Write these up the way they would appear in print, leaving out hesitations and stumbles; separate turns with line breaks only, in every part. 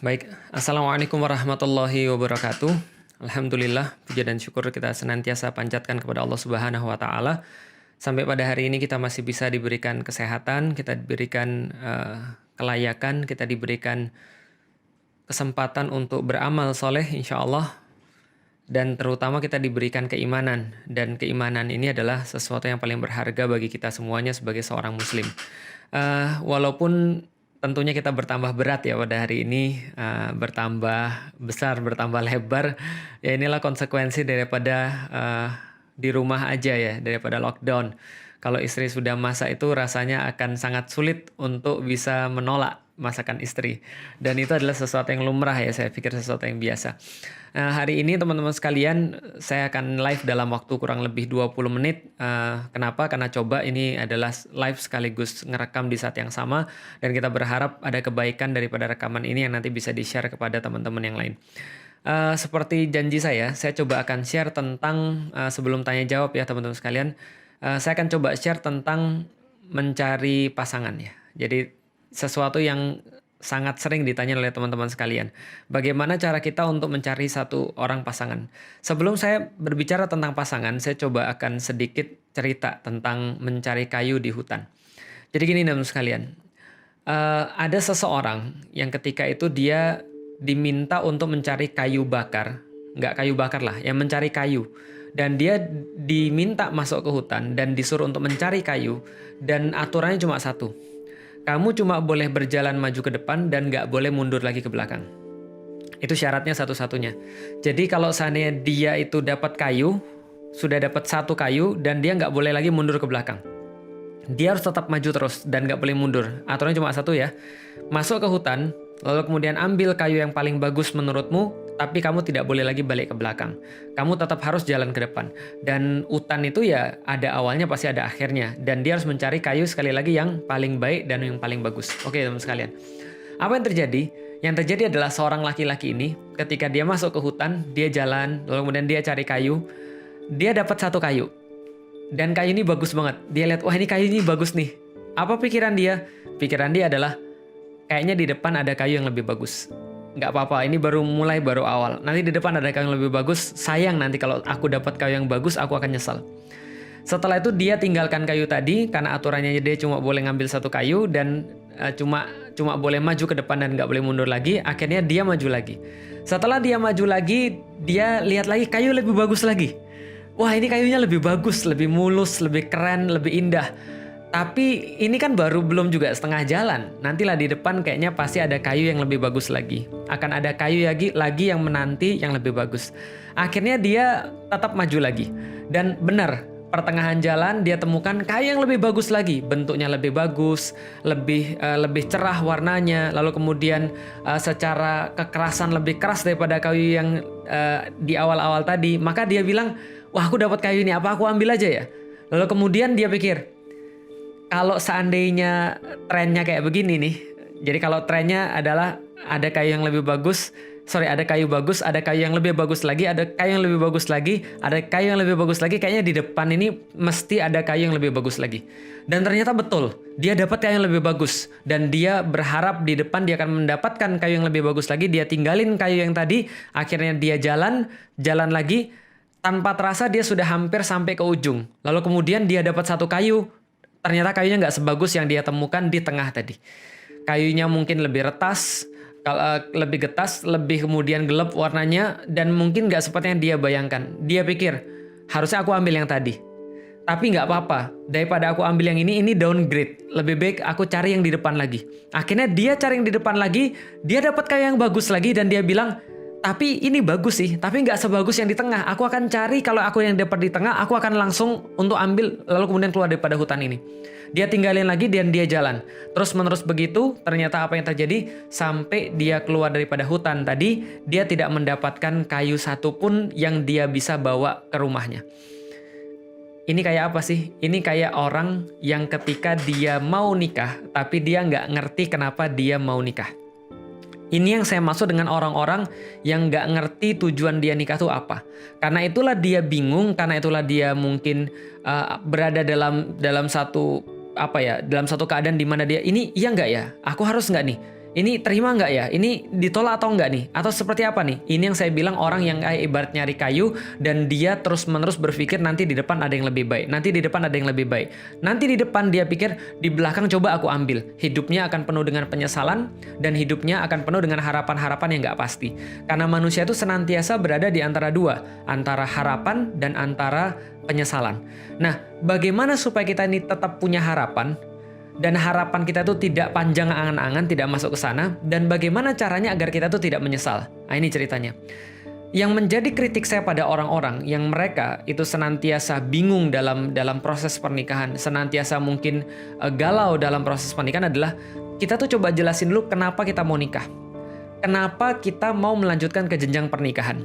Baik, Assalamualaikum warahmatullahi wabarakatuh. Alhamdulillah, puja dan syukur kita senantiasa panjatkan kepada Allah Subhanahu wa Ta'ala. Sampai pada hari ini kita masih bisa diberikan kesehatan, kita diberikan kelayakan, kita diberikan kesempatan untuk beramal soleh, insya Allah. Dan terutama kita diberikan keimanan. Dan keimanan ini adalah sesuatu yang paling berharga bagi kita semuanya sebagai seorang muslim. Walaupun tentunya kita bertambah berat ya pada hari ini, bertambah besar, bertambah lebar. Ya inilah konsekuensi daripada di rumah aja ya, daripada lockdown. Kalau istri sudah masak itu rasanya akan sangat sulit untuk bisa menolak masakan istri. Dan itu adalah sesuatu yang lumrah ya, saya pikir sesuatu yang biasa. Nah, hari ini teman-teman sekalian, saya akan live dalam waktu kurang lebih 20 menit. Kenapa? Karena coba ini adalah live sekaligus ngerekam di saat yang sama. Dan kita berharap ada kebaikan daripada rekaman ini yang nanti bisa di-share kepada teman-teman yang lain. Seperti janji saya coba akan share tentang, sebelum tanya jawab ya teman-teman sekalian, saya akan coba share tentang mencari pasangan ya. Jadi sesuatu yang sangat sering ditanya oleh teman-teman sekalian. Bagaimana cara kita untuk mencari satu orang pasangan? Sebelum saya berbicara tentang pasangan, saya coba akan sedikit cerita tentang mencari kayu di hutan. Jadi gini teman-teman sekalian, ada seseorang yang ketika itu dia diminta untuk mencari kayu bakar. Nggak kayu bakar lah, yang mencari kayu. Dan dia diminta masuk ke hutan dan disuruh untuk mencari kayu. Dan aturannya cuma satu. Kamu cuma boleh berjalan maju ke depan dan nggak boleh mundur lagi ke belakang. Itu syaratnya satu-satunya. Jadi kalau seandainya dia itu dapat kayu, sudah dapat satu kayu, dan dia nggak boleh lagi mundur ke belakang. Dia harus tetap maju terus dan nggak boleh mundur. Aturannya cuma satu ya. Masuk ke hutan, lalu kemudian ambil kayu yang paling bagus menurutmu, tapi kamu tidak boleh lagi balik ke belakang. Kamu tetap harus jalan ke depan. Dan hutan itu ya ada awalnya pasti ada akhirnya. Dan dia harus mencari kayu sekali lagi yang paling baik dan yang paling bagus. Oke teman sekalian. Apa yang terjadi? Yang terjadi adalah seorang laki-laki ini ketika dia masuk ke hutan, dia jalan, lalu kemudian dia cari kayu. Dia dapat satu kayu. Dan kayu ini bagus banget. Dia lihat, wah ini kayu ini bagus nih. Apa pikiran dia? Pikiran dia adalah, kayaknya di depan ada kayu yang lebih bagus. Nggak apa-apa, ini baru mulai, baru awal. Nanti di depan ada kayu yang lebih bagus. Sayang nanti kalau aku dapat kayu yang bagus, aku akan nyesal. Setelah itu dia tinggalkan kayu tadi, karena aturannya dia cuma boleh ngambil satu kayu, dan cuma boleh maju ke depan dan nggak boleh mundur lagi. Akhirnya dia maju lagi. Setelah dia maju lagi, dia lihat lagi kayu lebih bagus lagi. Wah ini kayunya lebih bagus, lebih mulus, lebih keren, lebih indah. Tapi ini kan baru belum juga setengah jalan. Nantilah di depan kayaknya pasti ada kayu yang lebih bagus lagi. Akan ada kayu lagi yang menanti yang lebih bagus. Akhirnya dia tetap maju lagi. Dan benar, pertengahan jalan dia temukan kayu yang lebih bagus lagi. Bentuknya lebih bagus, lebih cerah warnanya. Lalu kemudian secara kekerasan lebih keras daripada kayu yang di awal-awal tadi. Maka dia bilang, wah aku dapat kayu ini, apa aku ambil aja ya? Lalu kemudian dia pikir, kalau seandainya trennya kayak begini nih, jadi kalau trennya adalah ada kayu yang lebih bagus, ada kayu bagus, ada kayu yang lebih bagus lagi, ada kayu yang lebih bagus lagi, ada kayu yang lebih bagus lagi, kayaknya di depan ini mesti ada kayu yang lebih bagus lagi. Dan ternyata betul, dia dapat kayu yang lebih bagus. Dan dia berharap di depan dia akan mendapatkan kayu yang lebih bagus lagi, dia tinggalin kayu yang tadi, akhirnya dia jalan lagi, tanpa terasa dia sudah hampir sampai ke ujung. Lalu kemudian dia dapat satu kayu, ternyata kayunya nggak sebagus yang dia temukan di tengah tadi. Kayunya mungkin lebih retas, lebih getas, lebih kemudian gelap warnanya, dan mungkin nggak seperti yang dia bayangkan. Dia pikir, harusnya aku ambil yang tadi. Tapi nggak apa-apa, daripada aku ambil yang ini downgrade. Lebih baik aku cari yang di depan lagi. Akhirnya dia cari yang di depan lagi, dia dapat kayu yang bagus lagi, dan dia bilang, tapi ini bagus sih, tapi nggak sebagus yang di tengah. Aku akan cari, kalau aku yang dapat di tengah, aku akan langsung untuk ambil, lalu kemudian keluar daripada hutan ini. Dia tinggalin lagi dan dia jalan. Terus menerus begitu, ternyata apa yang terjadi? Sampai dia keluar daripada hutan tadi, dia tidak mendapatkan kayu satupun yang dia bisa bawa ke rumahnya. Ini kayak apa sih? Ini kayak orang yang ketika dia mau nikah, tapi dia nggak ngerti kenapa dia mau nikah. Ini yang saya maksud dengan orang-orang yang nggak ngerti tujuan dia nikah itu apa. Karena itulah dia bingung, karena itulah dia mungkin berada dalam satu dalam satu keadaan di mana dia ini iya nggak ya? Aku harus nggak nih? Ini terima nggak ya? Ini ditolak atau nggak nih? Atau seperti apa nih? Ini yang saya bilang orang yang kayak ibarat nyari kayu dan dia terus-menerus berpikir nanti di depan ada yang lebih baik. Nanti di depan ada yang lebih baik. Nanti di depan dia pikir di belakang coba aku ambil. Hidupnya akan penuh dengan penyesalan dan hidupnya akan penuh dengan harapan-harapan yang nggak pasti. Karena manusia itu senantiasa berada di antara dua. Antara harapan dan antara penyesalan. Nah, bagaimana supaya kita ini tetap punya harapan? Dan harapan kita tuh tidak panjang angan-angan, tidak masuk ke sana. Dan bagaimana caranya agar kita tuh tidak menyesal? Nah, ini ceritanya. Yang menjadi kritik saya pada orang-orang yang mereka itu senantiasa bingung dalam proses pernikahan, senantiasa mungkin galau dalam proses pernikahan adalah kita tuh coba jelasin dulu kenapa kita mau nikah. Kenapa kita mau melanjutkan ke jenjang pernikahan.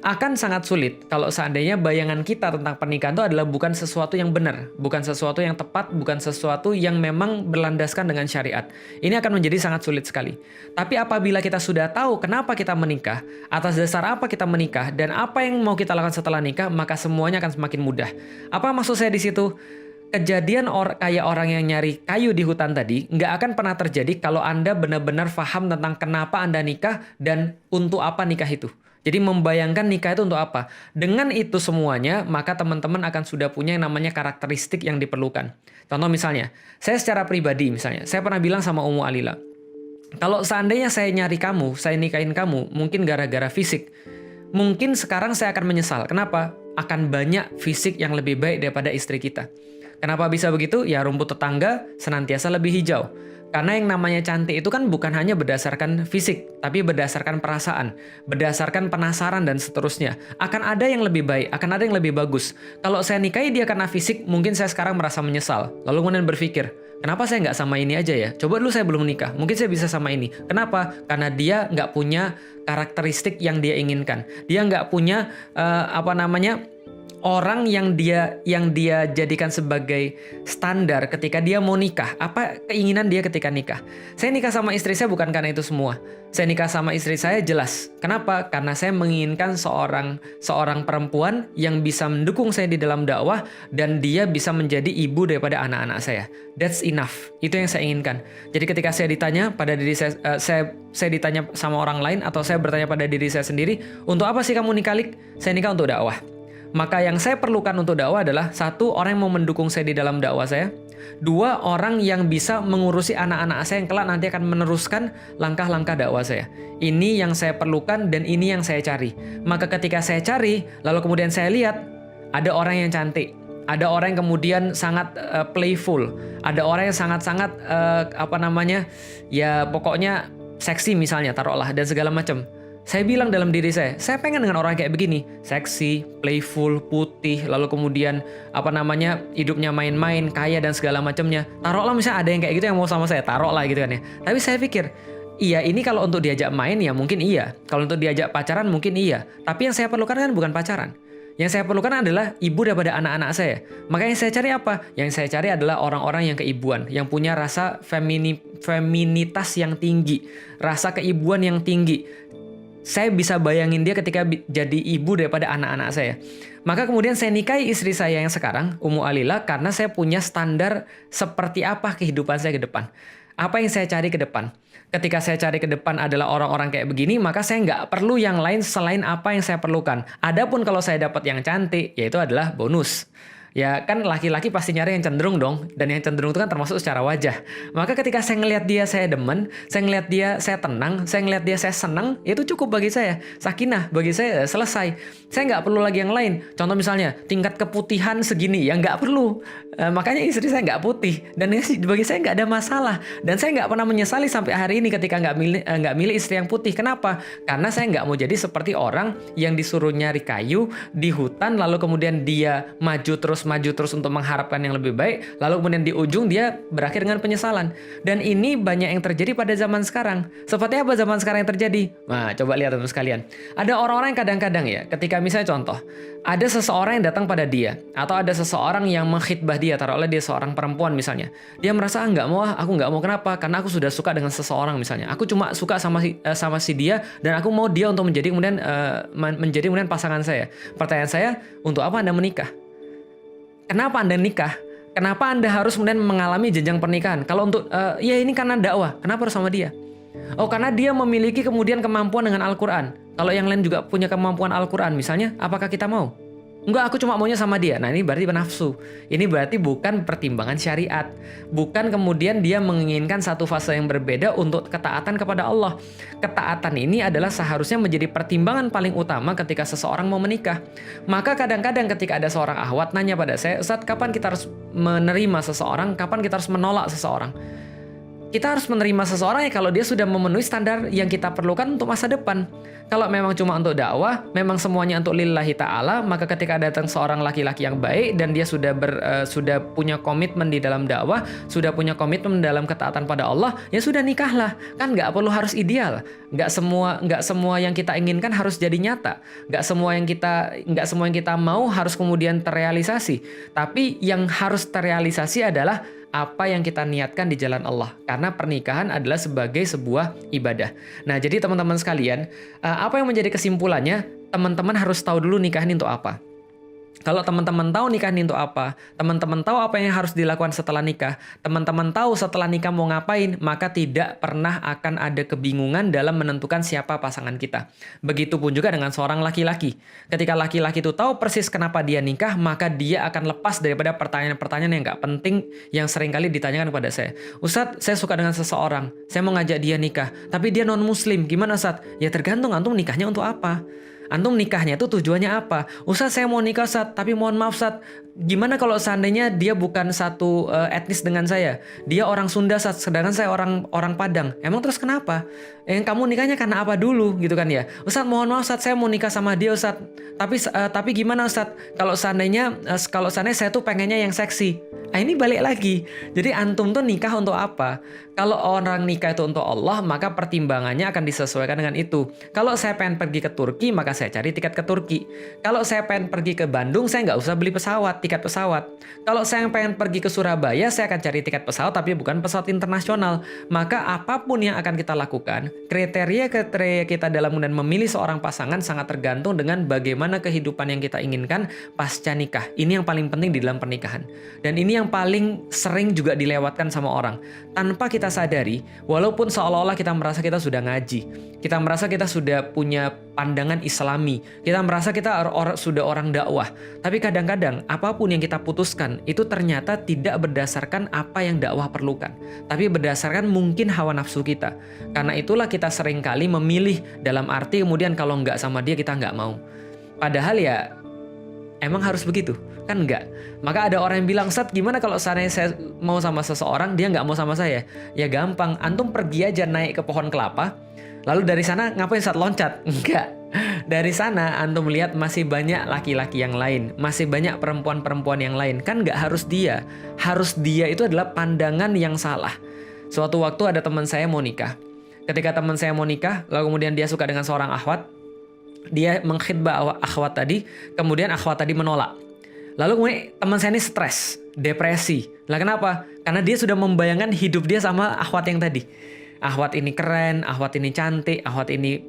Akan sangat sulit kalau seandainya bayangan kita tentang pernikahan itu adalah bukan sesuatu yang benar, bukan sesuatu yang tepat, bukan sesuatu yang memang berlandaskan dengan syariat. Ini akan menjadi sangat sulit sekali. Tapi apabila kita sudah tahu kenapa kita menikah, atas dasar apa kita menikah, dan apa yang mau kita lakukan setelah nikah, maka semuanya akan semakin mudah. Apa maksud saya di situ? Kejadian kayak orang yang nyari kayu di hutan tadi nggak akan pernah terjadi kalau Anda benar-benar paham tentang kenapa Anda nikah dan untuk apa nikah itu. Jadi membayangkan nikah itu untuk apa. Dengan itu semuanya, maka teman-teman akan sudah punya yang namanya karakteristik yang diperlukan. Contoh misalnya, saya secara pribadi misalnya, saya pernah bilang sama Ummu Alila, kalau seandainya saya nyari kamu, saya nikahin kamu, mungkin gara-gara fisik. Mungkin sekarang saya akan menyesal. Kenapa? Akan banyak fisik yang lebih baik daripada istri kita. Kenapa bisa begitu? Ya rumput tetangga senantiasa lebih hijau. Karena yang namanya cantik itu kan bukan hanya berdasarkan fisik, tapi berdasarkan perasaan, berdasarkan penasaran dan seterusnya. Akan ada yang lebih baik, akan ada yang lebih bagus. Kalau saya nikahi dia karena fisik, mungkin saya sekarang merasa menyesal. Lalu kemudian berpikir, kenapa saya nggak sama ini aja ya? Coba dulu saya belum nikah, mungkin saya bisa sama ini. Kenapa? Karena dia nggak punya karakteristik yang dia inginkan. Dia nggak punya orang yang dia jadikan sebagai standar ketika dia mau nikah. Apa keinginan dia ketika nikah? Saya nikah sama istri saya bukan karena itu semua. Saya nikah sama istri saya jelas. Kenapa? Karena saya menginginkan seorang perempuan yang bisa mendukung saya di dalam dakwah dan dia bisa menjadi ibu daripada anak-anak saya. That's enough. Itu yang saya inginkan. Jadi ketika saya ditanya pada diri saya ditanya sama orang lain atau saya bertanya pada diri saya sendiri, untuk apa sih kamu nikah, Lik? Saya nikah untuk dakwah. Maka yang saya perlukan untuk dakwah adalah satu, orang yang mau mendukung saya di dalam dakwah saya. Dua, orang yang bisa mengurusi anak-anak saya yang kelak nanti akan meneruskan langkah-langkah dakwah saya. Ini yang saya perlukan dan ini yang saya cari. Maka ketika saya cari, lalu kemudian saya lihat, ada orang yang cantik. Ada orang yang kemudian sangat playful. Ada orang yang sangat-sangat ya pokoknya seksi misalnya, taruhlah, dan segala macam. Saya bilang dalam diri saya pengen dengan orang kayak begini, seksi, playful, putih, lalu kemudian hidupnya main-main, kaya dan segala macamnya. Taruhlah misalnya ada yang kayak gitu yang mau sama saya, taruhlah gitu kan ya. Tapi saya pikir, iya ini kalau untuk diajak main ya mungkin iya, kalau untuk diajak pacaran mungkin iya. Tapi yang saya perlukan kan bukan pacaran. Yang saya perlukan adalah ibu daripada anak-anak saya. Makanya saya cari apa? Yang saya cari adalah orang-orang yang keibuan, yang punya rasa feminitas yang tinggi, rasa keibuan yang tinggi. Saya bisa bayangin dia ketika jadi ibu daripada anak-anak saya. Maka kemudian saya nikahi istri saya yang sekarang, Ummu Alila, karena saya punya standar seperti apa kehidupan saya ke depan. Apa yang saya cari ke depan. Ketika saya cari ke depan adalah orang-orang kayak begini, maka saya nggak perlu yang lain selain apa yang saya perlukan. Adapun kalau saya dapat yang cantik, yaitu adalah bonus. Ya kan laki-laki pasti nyari yang cenderung dong. Dan yang cenderung itu kan termasuk secara wajah. Maka ketika saya ngelihat dia saya demen, saya ngelihat dia saya tenang, saya ngelihat dia saya senang, itu cukup bagi saya. Sakinah bagi saya selesai. Saya nggak perlu lagi yang lain. Contoh misalnya tingkat keputihan segini, ya nggak perlu. Makanya istri saya nggak putih. Dan bagi saya nggak ada masalah. Dan saya nggak pernah menyesali sampai hari ini ketika nggak milih istri yang putih. Kenapa? Karena saya nggak mau jadi seperti orang yang disuruh nyari kayu di hutan, lalu kemudian dia maju terus untuk mengharapkan yang lebih baik, lalu kemudian di ujung dia berakhir dengan penyesalan. Dan ini banyak yang terjadi pada zaman sekarang. Seperti apa zaman sekarang yang terjadi? Nah, coba lihat teman sekalian. Ada orang-orang yang kadang-kadang ya, ketika misalnya contoh, ada seseorang yang datang pada dia, atau ada seseorang yang mengkhitbah dia, taruhlah dia seorang perempuan misalnya. Dia merasa, aku nggak mau, kenapa? Karena aku sudah suka dengan seseorang misalnya. Aku cuma suka sama si dia, dan aku mau dia untuk menjadi kemudian pasangan saya. Pertanyaan saya, untuk apa Anda menikah? Kenapa Anda nikah? Kenapa Anda harus kemudian mengalami jenjang pernikahan? Kalau untuk, ya ini karena dakwah, kenapa harus sama dia? Oh, karena dia memiliki kemudian kemampuan dengan Al-Quran. Kalau yang lain juga punya kemampuan Al-Quran misalnya, apakah kita mau? Enggak, aku cuma maunya sama dia. Nah, ini berarti nafsu. Ini berarti bukan pertimbangan syariat. Bukan kemudian dia menginginkan satu fase yang berbeda untuk ketaatan kepada Allah. Ketaatan ini adalah seharusnya menjadi pertimbangan paling utama ketika seseorang mau menikah. Maka kadang-kadang ketika ada seorang akhwat nanya pada saya, Ustaz, kapan kita harus menerima seseorang? Kapan kita harus menolak seseorang? Kita harus menerima seseorang ya kalau dia sudah memenuhi standar yang kita perlukan untuk masa depan. Kalau memang cuma untuk dakwah, memang semuanya untuk lillahi ta'ala, maka ketika datang seorang laki-laki yang baik dan dia sudah punya komitmen di dalam dakwah, sudah punya komitmen dalam ketaatan pada Allah, ya sudah nikahlah. Kan nggak perlu harus ideal. Nggak semua yang kita inginkan harus jadi nyata. Nggak semua yang kita mau harus kemudian terrealisasi. Tapi yang harus terrealisasi adalah apa yang kita niatkan di jalan Allah. Karena pernikahan adalah sebagai sebuah ibadah. Nah, jadi teman-teman sekalian, apa yang menjadi kesimpulannya? Teman-teman harus tahu dulu nikah ini untuk apa. Kalau teman-teman tahu nikah ini untuk apa, teman-teman tahu apa yang harus dilakukan setelah nikah, teman-teman tahu setelah nikah mau ngapain, maka tidak pernah akan ada kebingungan dalam menentukan siapa pasangan kita. Begitupun juga dengan seorang laki-laki. Ketika laki-laki itu tahu persis kenapa dia nikah, maka dia akan lepas daripada pertanyaan-pertanyaan yang nggak penting yang seringkali ditanyakan kepada saya. Ustadz, saya suka dengan seseorang, saya mau ngajak dia nikah, tapi dia non-muslim, gimana Ustadz? Ya tergantung antum nikahnya untuk apa. Antum nikahnya itu tujuannya apa? Ustadz, saya mau nikah Ustadz, tapi mohon maaf Ustadz, gimana kalau seandainya dia bukan satu etnis dengan saya? Dia orang Sunda Ustadz, sedangkan saya orang Padang. Emang terus kenapa? Kamu nikahnya karena apa dulu gitu kan ya? Ustadz, mohon maaf Ustadz, saya mau nikah sama dia Ustadz. Tapi gimana Ustadz? Kalau seandainya saya tuh pengennya yang seksi. Nah, ini balik lagi. Jadi antum tuh nikah untuk apa? Kalau orang nikah itu untuk Allah, maka pertimbangannya akan disesuaikan dengan itu. Kalau saya pengen pergi ke Turki, maka saya cari tiket ke Turki. Kalau saya pengen pergi ke Bandung, saya nggak usah beli tiket pesawat. Kalau saya pengen pergi ke Surabaya, saya akan cari tiket pesawat, tapi bukan pesawat internasional. Maka apapun yang akan kita lakukan, kriteria kita dalam kemudian memilih seorang pasangan sangat tergantung dengan bagaimana kehidupan yang kita inginkan pasca nikah. Ini yang paling penting di dalam pernikahan. Dan ini yang paling sering juga dilewatkan sama orang. Tanpa kita sadari, walaupun seolah-olah kita merasa kita sudah ngaji, kita merasa kita sudah punya pandangan islami, kita merasa kita sudah orang dakwah, tapi kadang-kadang apapun yang kita putuskan itu ternyata tidak berdasarkan apa yang dakwah perlukan, tapi berdasarkan mungkin hawa nafsu kita. Karena itulah kita seringkali memilih dalam arti kemudian kalau nggak sama dia kita nggak mau. Padahal ya emang harus begitu? Kan enggak. Maka ada orang yang bilang, Ustadz, gimana kalau seandainya saya mau sama seseorang, dia nggak mau sama saya? Ya gampang, antum pergi aja naik ke pohon kelapa, lalu dari sana ngapain Ustadz, loncat? Enggak. Dari sana antum lihat masih banyak laki-laki yang lain, masih banyak perempuan-perempuan yang lain. Kan nggak harus dia. Harus dia itu adalah pandangan yang salah. Suatu waktu ada teman saya mau nikah. Ketika teman saya mau nikah, lalu kemudian dia suka dengan seorang akhwat, dia mengkhidbah akhwat tadi, kemudian akhwat tadi menolak. Lalu kemudian teman saya ini stres, depresi. Lah kenapa? Karena dia sudah membayangkan hidup dia sama akhwat yang tadi. Akhwat ini keren, akhwat ini cantik, akhwat ini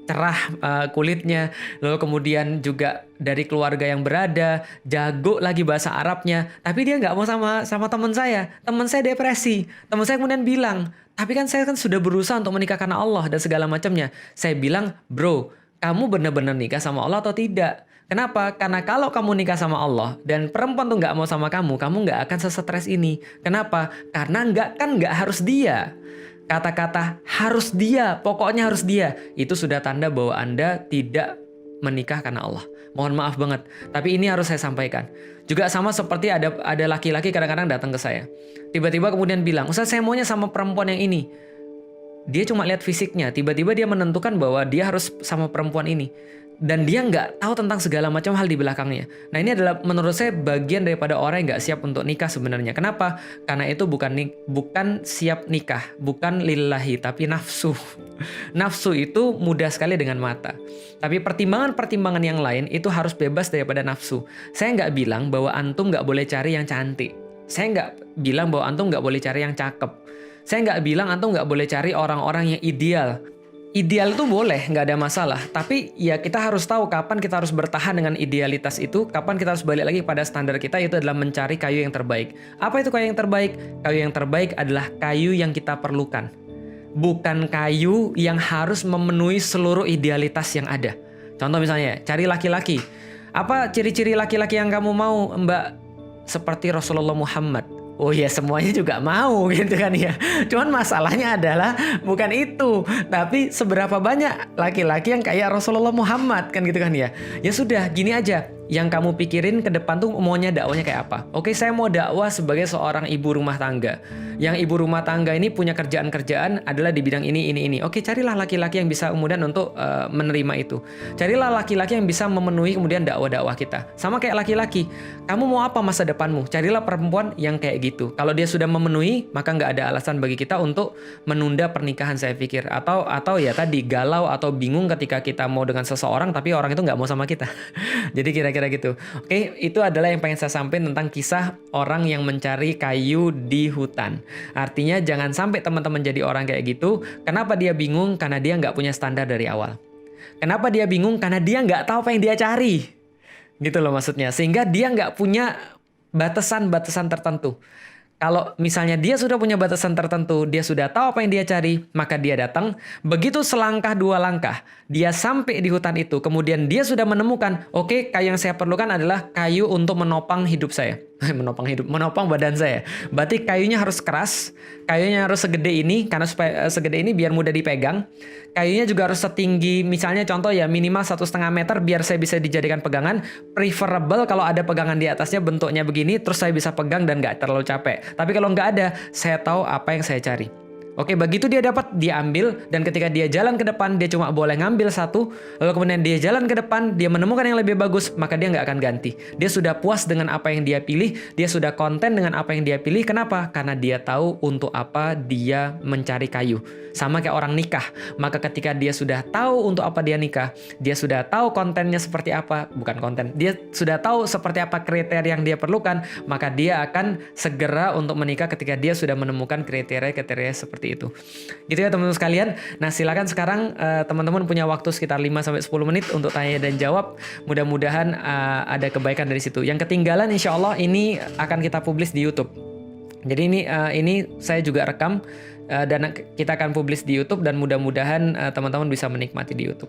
cerah kulitnya. Lalu kemudian juga dari keluarga yang berada, jago lagi bahasa Arabnya. Tapi dia nggak mau sama teman saya. Teman saya depresi. Teman saya kemudian bilang, tapi kan saya kan sudah berusaha untuk menikah karena Allah dan segala macamnya. Saya bilang, bro, kamu benar-benar nikah sama Allah atau tidak? Kenapa? Karena kalau kamu nikah sama Allah dan perempuan tuh nggak mau sama kamu nggak akan sesetres ini. Kenapa? Karena nggak harus dia. Kata-kata harus dia, pokoknya harus dia, itu sudah tanda bahwa Anda tidak menikah karena Allah. Mohon maaf banget, tapi ini harus saya sampaikan. Juga sama seperti ada laki-laki kadang-kadang datang ke saya. Tiba-tiba kemudian bilang, Ustaz, saya maunya sama perempuan yang ini. Dia cuma lihat fisiknya, tiba-tiba dia menentukan bahwa dia harus sama perempuan ini. Dan dia nggak tahu tentang segala macam hal di belakangnya. Nah, ini adalah menurut saya bagian daripada orang yang nggak siap untuk nikah sebenarnya. Kenapa? Karena itu bukan siap nikah, bukan lillahi, tapi nafsu. Nafsu itu mudah sekali dengan mata. Tapi pertimbangan-pertimbangan yang lain itu harus bebas daripada nafsu. Saya nggak bilang bahwa antum nggak boleh cari yang cantik. Saya nggak bilang bahwa antum nggak boleh cari yang cakep. Saya nggak bilang antum nggak boleh cari orang-orang yang ideal. Ideal itu boleh, nggak ada masalah. Tapi ya kita harus tahu kapan kita harus bertahan dengan idealitas itu, kapan kita harus balik lagi pada standar kita, itu adalah mencari kayu yang terbaik. Apa itu kayu yang terbaik? Kayu yang terbaik adalah kayu yang kita perlukan. bukan kayu yang harus memenuhi seluruh idealitas yang ada. Contoh misalnya, cari laki-laki. Apa ciri-ciri laki-laki yang kamu mau, Mbak? Seperti Rasulullah Muhammad. Oh ya, semuanya juga mau gitu kan ya. Cuman masalahnya adalah bukan itu, tapi seberapa banyak laki-laki yang kayak Rasulullah Muhammad kan gitu kan ya. Ya sudah, gini aja. Yang kamu pikirin ke depan tuh maunya dakwahnya kayak apa? Oke, saya mau dakwah sebagai seorang ibu rumah tangga. Yang ibu rumah tangga ini punya kerjaan-kerjaan adalah di bidang ini. Oke, carilah laki-laki yang bisa kemudian untuk menerima itu. Carilah laki-laki yang bisa memenuhi kemudian dakwah-dakwah kita. Sama kayak laki-laki. Kamu mau apa masa depanmu? Carilah perempuan yang kayak gitu. Kalau dia sudah memenuhi, maka nggak ada alasan bagi kita untuk menunda pernikahan, saya pikir. Atau ya tadi galau atau bingung ketika kita mau dengan seseorang tapi orang itu nggak mau sama kita. Jadi kira-kira gitu. Oke, itu adalah yang pengen saya sampaikan tentang kisah orang yang mencari kayu di hutan. Artinya jangan sampai teman-teman jadi orang kayak gitu. Kenapa dia bingung? Karena dia nggak punya standar dari awal. Kenapa dia bingung? Karena dia nggak tahu apa yang dia cari. Gitu loh maksudnya. Sehingga dia nggak punya batasan-batasan tertentu. Kalau misalnya dia sudah punya batasan tertentu, dia sudah tahu apa yang dia cari, maka dia datang. Begitu selangkah dua langkah, dia sampai di hutan itu. Kemudian dia sudah menemukan, oke, kayu yang saya perlukan adalah kayu untuk menopang hidup saya. Menopang badan saya. Berarti kayunya harus keras, kayunya harus segede ini, karena supaya segede ini biar mudah dipegang. Kayunya juga harus setinggi, misalnya contoh ya minimal 1,5 meter biar saya bisa dijadikan pegangan. Preferable kalau ada pegangan di atasnya bentuknya begini, terus saya bisa pegang dan nggak terlalu capek. Tapi kalau nggak ada, saya tahu apa yang saya cari. Oke, begitu dia dapat, dia ambil, dan ketika dia jalan ke depan, dia cuma boleh ngambil satu, lalu kemudian dia jalan ke depan, dia menemukan yang lebih bagus, maka dia nggak akan ganti. Dia sudah puas dengan apa yang dia pilih, dia sudah konten dengan apa yang dia pilih. Kenapa? Karena dia tahu untuk apa dia mencari kayu. Sama kayak orang nikah, maka ketika dia sudah tahu untuk apa dia nikah, dia sudah tahu kontennya seperti apa, bukan konten, dia sudah tahu seperti apa kriteria yang dia perlukan, maka dia akan segera untuk menikah ketika dia sudah menemukan kriteria-kriteria seperti itu. Gitu ya teman-teman sekalian. Nah, silakan sekarang teman-teman punya waktu sekitar 5-10 menit untuk tanya dan jawab. Mudah-mudahan ada kebaikan dari situ. Yang ketinggalan insya Allah ini akan kita publish di YouTube. Jadi ini saya juga rekam dan kita akan publish di YouTube dan mudah-mudahan teman-teman bisa menikmati di YouTube.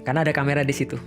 Karena ada kamera di situ.